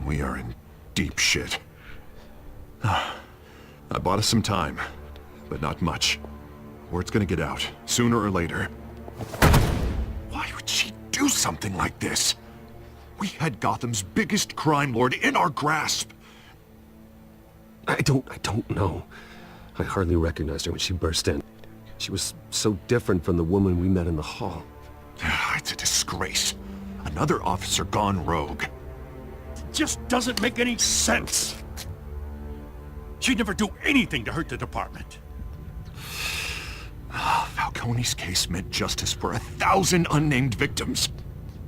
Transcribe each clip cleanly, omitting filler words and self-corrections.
We are in deep shit. I bought us some time, but not much. Word's gonna get out, sooner or later. Why would she do something like this? We had Gotham's biggest crime lord in our grasp. I don't know. I hardly recognized her when she burst in. She was so different from the woman we met in the hall. It's a disgrace. Another officer gone rogue. Just doesn't make any sense. She'd never do anything to hurt the department. Falcone's case meant justice for 1,000 unnamed victims.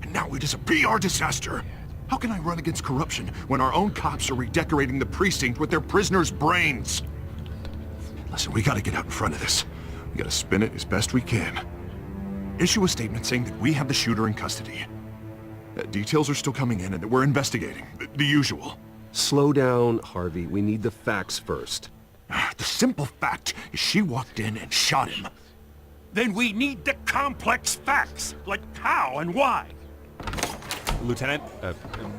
And now it is a PR disaster. How can I run against corruption when our own cops are redecorating the precinct with their prisoners' brains? Listen, we gotta get out in front of this. We gotta spin it as best we can. Issue a statement saying that we have the shooter in custody. Details are still coming in and that we're investigating. The usual. Slow down, Harvey. We need the facts first. The simple fact is she walked in and shot him. Then we need the complex facts, like how and why. Lieutenant,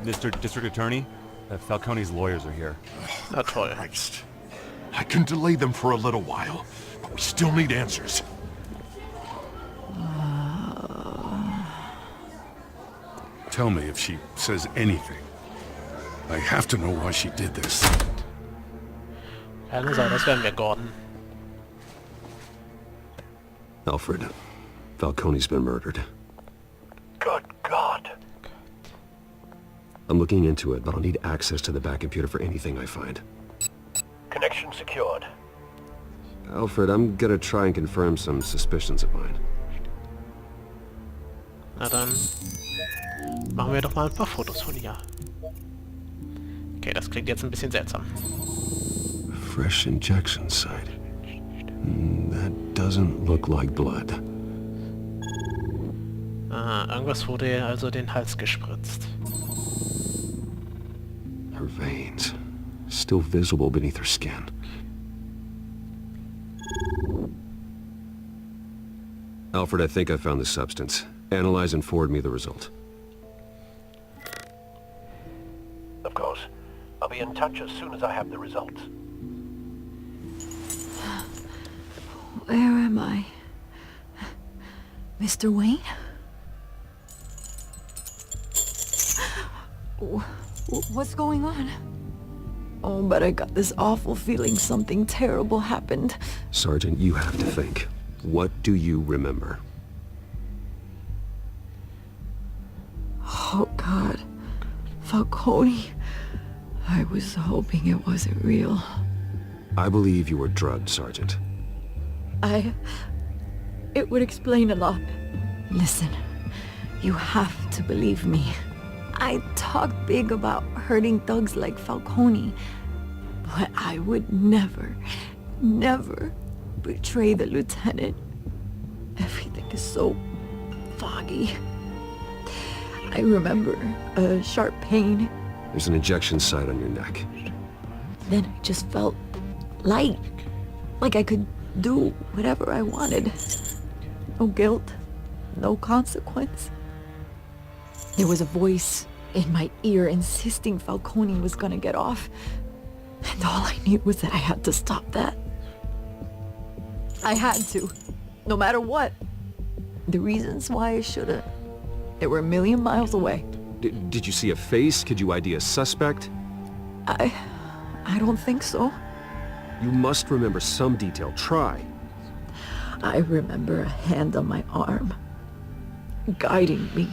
Mr. District Attorney, Falcone's lawyers are here. Na toll. Christ. I can delay them for a little while, but we still need answers. Tell me if she says anything. I have to know why she did this. Keine Sorge, das werden wir, Gordon. Alfred, Falcone's been murdered. Good God. I'm looking into it, but I'll need access to the back computer for anything I find. Connection secured. Alfred, I'm gonna try and confirm some suspicions of mine. Na dann machen wir doch mal ein paar Fotos von ihr. Okay, das klingt jetzt ein bisschen seltsam. Fresh injection site. That doesn't look like blood. Aha, irgendwas wurde ihr also den Hals gespritzt. Her veins, still visible beneath her skin. Alfred, I think I found the substance. Analyze and forward me the result. Of course. I'll be in touch as soon as I have the results. Where am I? Mr. Wayne? What's going on? Oh, but I got this awful feeling something terrible happened. Sergeant, you have to think. What do you remember? Oh, God. Falcone. I was hoping it wasn't real. I believe you were drugged, Sergeant. It would explain a lot. Listen, you have to believe me. I talk big about hurting thugs like Falcone, but I would never, never betray the lieutenant. Everything is so foggy. I remember a sharp pain. There's an injection site on your neck. Then I just felt light, like I could do whatever I wanted. No guilt, no consequence. There was a voice in my ear insisting Falcone was gonna get off. And all I knew was that I had to stop that. I had to, no matter what. The reasons why I should've, they were a million miles away. Did you see a face? Could you ID a suspect? I don't think so. You must remember some detail. Try. I remember a hand on my arm, guiding me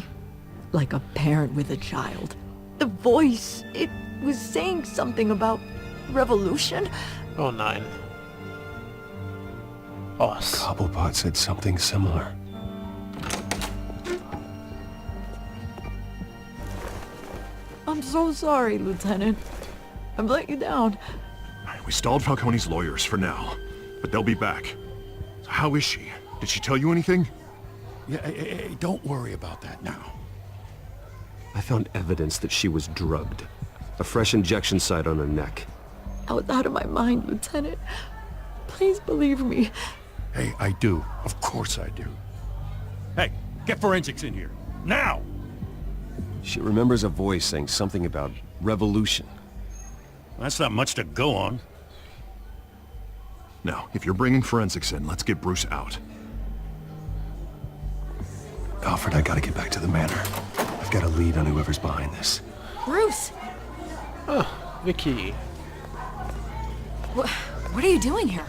like a parent with a child. The voice, it was saying something about revolution. Oh nein. Oz. Cobblepot said something similar. I'm so sorry, Lieutenant. I've let you down. We stalled Falcone's lawyers for now, but they'll be back. So how is she? Did she tell you anything? Yeah, hey, don't worry about that now. I found evidence that she was drugged. A fresh injection site on her neck. I was out of my mind, Lieutenant. Please believe me. Hey, I do. Of course I do. Hey, get forensics in here. Now! She remembers a voice saying something about revolution. That's not much to go on. Now, if you're bringing forensics in, let's get Bruce out. Alfred, I gotta get back to the manor. I've got a lead on whoever's behind this. Bruce! Oh, Vicky. What are you doing here?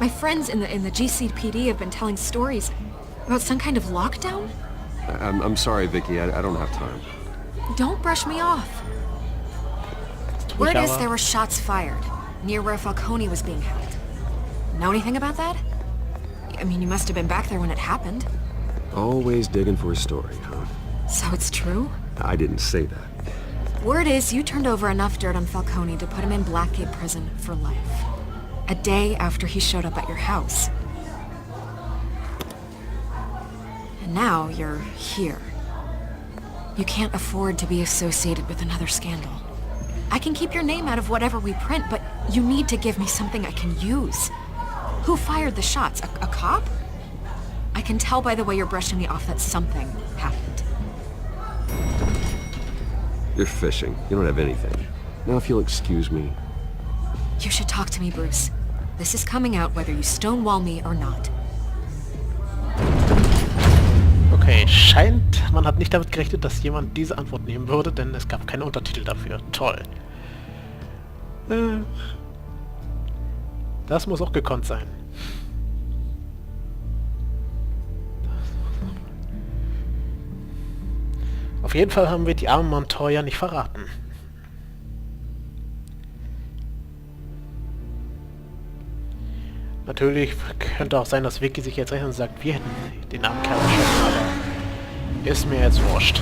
My friends in the GCPD have been telling stories about some kind of lockdown? I'm sorry, Vicky. I don't have time. Don't brush me off. Word is there were shots fired near where Falcone was being held. Know anything about that? I mean, you must have been back there when it happened. Always digging for a story, huh? So it's true? I didn't say that. Word is you turned over enough dirt on Falcone to put him in Blackgate Prison for life. A day after he showed up at your house. And now you're here. You can't afford to be associated with another scandal. I can keep your name out of whatever we print, but you need to give me something I can use. Who fired the shots? A cop? I can tell by the way you're brushing me off that something happened. You're fishing. You don't have anything. Now, if you'll excuse me. You should talk to me, Bruce. This is coming out whether you stonewall me or not. Okay, scheint, man hat nicht damit gerechnet, dass jemand diese Antwort nehmen würde, denn es gab keine Untertitel dafür. Toll. Das muss auch gekonnt sein. Auf jeden Fall haben wir die armen Montoya nicht verraten. Natürlich könnte auch sein, dass Vicky sich jetzt rechnet und sagt, wir hätten den armen Kerl erschossen, aber ist mir jetzt wurscht.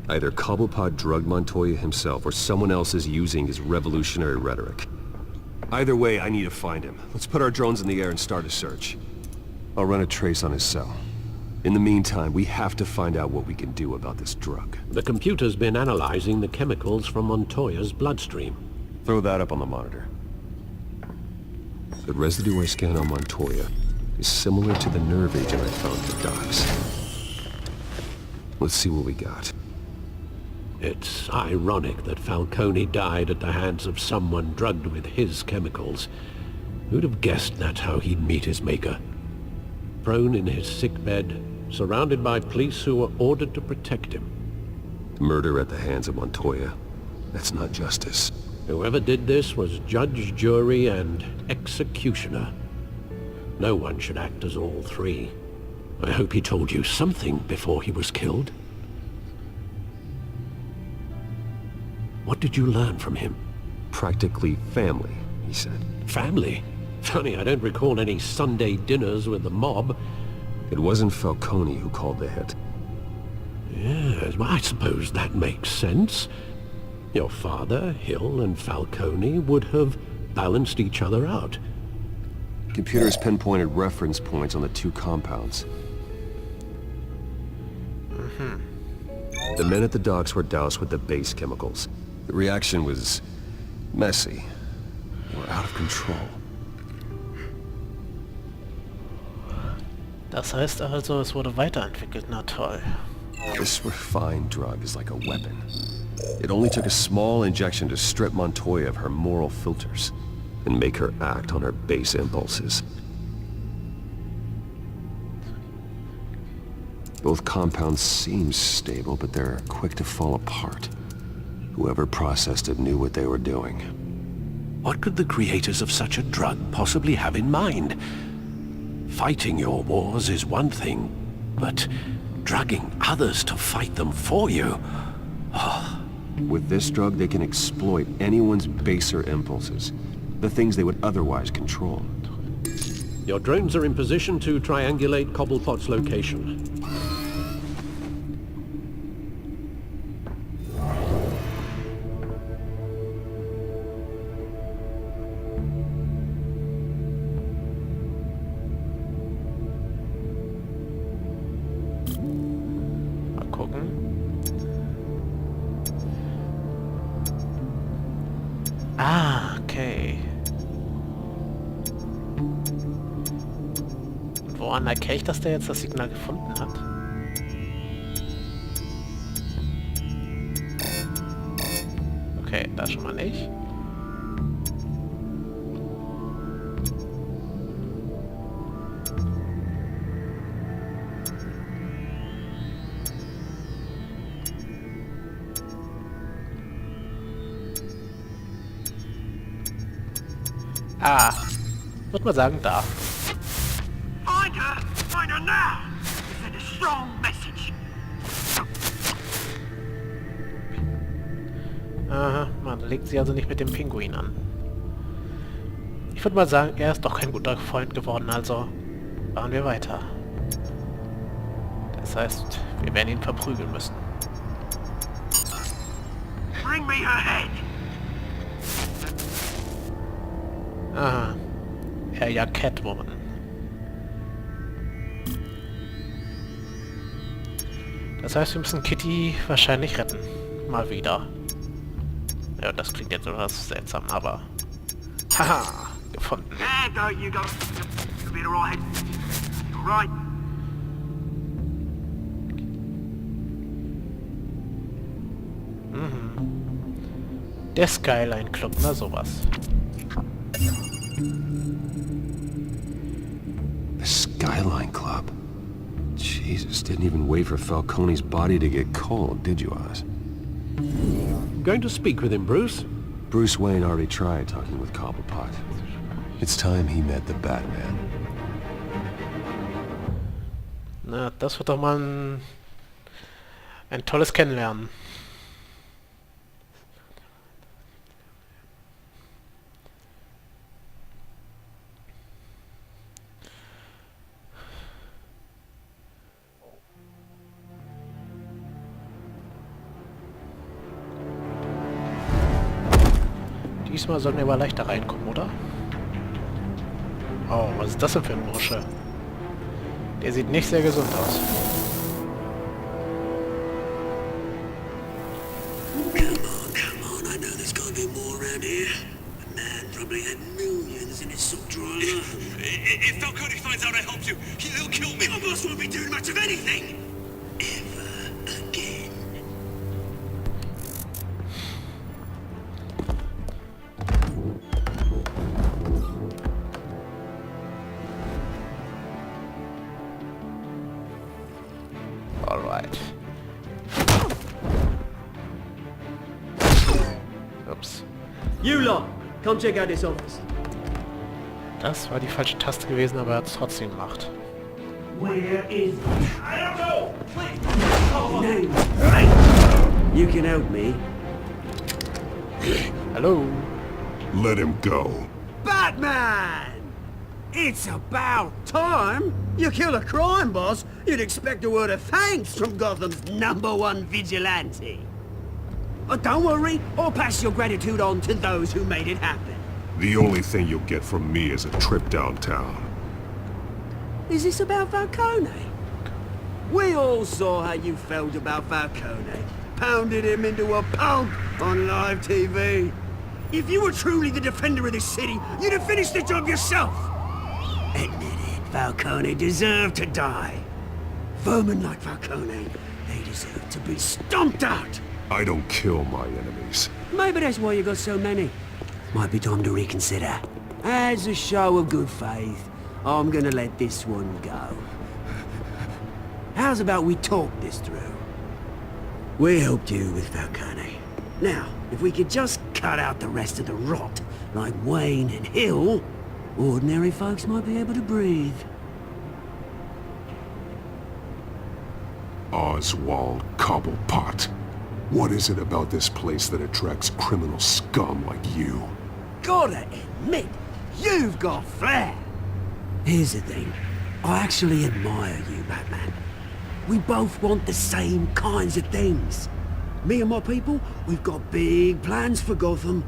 Either Cobblepot drugged Montoya himself or someone else is using his revolutionary rhetoric. Either way, I need to find him. Let's put our drones in the air and start a search. I'll run a trace on his cell. In the meantime, we have to find out what we can do about this drug. The computer's been analyzing the chemicals from Montoya's bloodstream. Throw that up on the monitor. The residue I scanned on Montoya is similar to the nerve agent I found at the docks. Let's see what we got. It's ironic that Falcone died at the hands of someone drugged with his chemicals. Who'd have guessed that's how he'd meet his maker? Prone in his sickbed, surrounded by police who were ordered to protect him. Murder at the hands of Montoya. That's not justice. Whoever did this was judge, jury, and executioner. No one should act as all three. I hope he told you something before he was killed. What did you learn from him? Practically family, he said. Family? Funny, I don't recall any Sunday dinners with the mob. It wasn't Falcone who called the hit. Yes, well, I suppose that makes sense. Your father, Hill, and Falcone would have balanced each other out. Computers pinpointed reference points on the two compounds. The men at the docks were doused with the base chemicals. The reaction was messy. They were out of control. Das heißt also, es wurde weiterentwickelt. Na toll. This refined drug is like a weapon. It only took a small injection to strip Montoya of her moral filters and make her act on her base impulses. Both compounds seem stable, but they're quick to fall apart. Whoever processed it knew what they were doing. What could the creators of such a drug possibly have in mind? Fighting your wars is one thing, but drugging others to fight them for you? With this drug, they can exploit anyone's baser impulses, the things they would otherwise control. Your drones are in position to triangulate Cobblepot's location. Mal gucken. Ah, okay. Und woran erkenne ich, dass der jetzt das Signal gefunden hat? Okay, da schon mal nicht. Ah, würde mal sagen, da. Find her now! Send a strong message. Aha, man legt sie also nicht mit dem Pinguin an. Ich würde mal sagen, er ist doch kein guter Freund geworden, also machen wir weiter. Das heißt, wir werden ihn verprügeln müssen. Bring me her head! Aha, er ja Catwoman. Das heißt, wir müssen Kitty wahrscheinlich retten. Mal wieder. Ja, das klingt jetzt etwas seltsam, aber... Haha, gefunden. There you go. You'll be alright. Right. Der Skyline Club, na sowas. The Skyline Club? Jesus, didn't even wait for Falcone's body to get cold, did you, Oz? Going to speak with him, Bruce? Bruce Wayne already tried talking with Cobblepot. It's time he met the Batman. Na, das wird doch mal ein tolles Kennenlernen. Diesmal sollten wir aber leichter reinkommen, oder? Oh, was ist das denn für ein Bursche? Der sieht nicht sehr gesund aus. Come on, I know there's gotta be more around here. The man probably had millions in his sock drawer alone. If Falcone finds out I helped you, he'll kill me. My boss won't be doing much of anything. Ever again. Alright. Ups. You lot, come check out this office. Das war die falsche Taste gewesen, aber er hat es trotzdem gemacht. Where is he? I don't know. Please. Name. You can help me. Hello. Let him go. Batman! It's about time! You kill a crime boss, you'd expect a word of thanks from Gotham's #1 vigilante. But don't worry, I'll pass your gratitude on to those who made it happen. The only thing you'll get from me is a trip downtown. Is this about Falcone? We all saw how you felt about Falcone. Pounded him into a pulp on live TV. If you were truly the defender of this city, you'd have finished the job yourself. Admit it, Falcone deserved to die. Vermin like Falcone, they deserve to be stomped out. I don't kill my enemies. Maybe that's why you got so many. Might be time to reconsider. As a show of good faith, I'm gonna let this one go. How's about we talk this through? We helped you with Falcone. Now, if we could just cut out the rest of the rot, like Wayne and Hill, ordinary folks might be able to breathe. Oswald Cobblepot. What is it about this place that attracts criminal scum like you? Gotta admit, you've got flair. Here's the thing. I actually admire you, Batman. We both want the same kinds of things. Me and my people, we've got big plans for Gotham.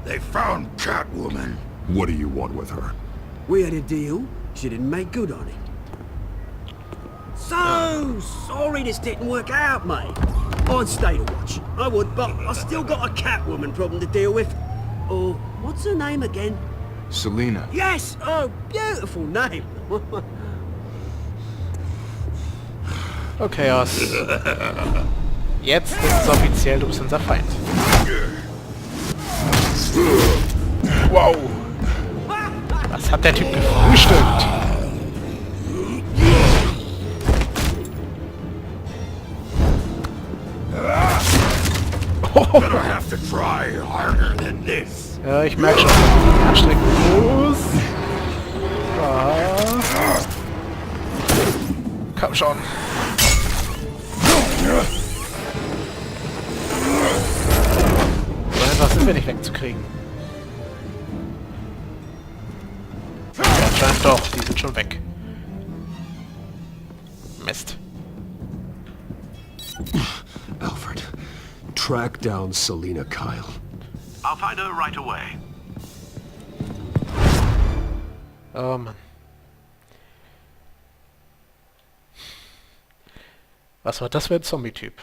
They found Catwoman. What do you want with her? We had a deal. She didn't make good on it. So sorry this didn't work out, mate. I'd stay to watch. I would, but I still got a Catwoman problem to deal with. Oh, what's her name again? Selina. Yes! Oh, beautiful name. Okay, Chaos. Jetzt ist es offiziell, du bist unser Feind. Wow. Was hat der Typ gefrühstückt? Better have to try harder than this. Ja, ich merke schon, dass ich mich anstrengen muss. Komm schon. So einfach sind wir nicht wegzukriegen. Ja, anscheinend doch, die sind schon weg. Mist. Alfred, track down Selina Kyle. I'll find her right away. Oh Mann. Was war das für ein Zombie-Typ?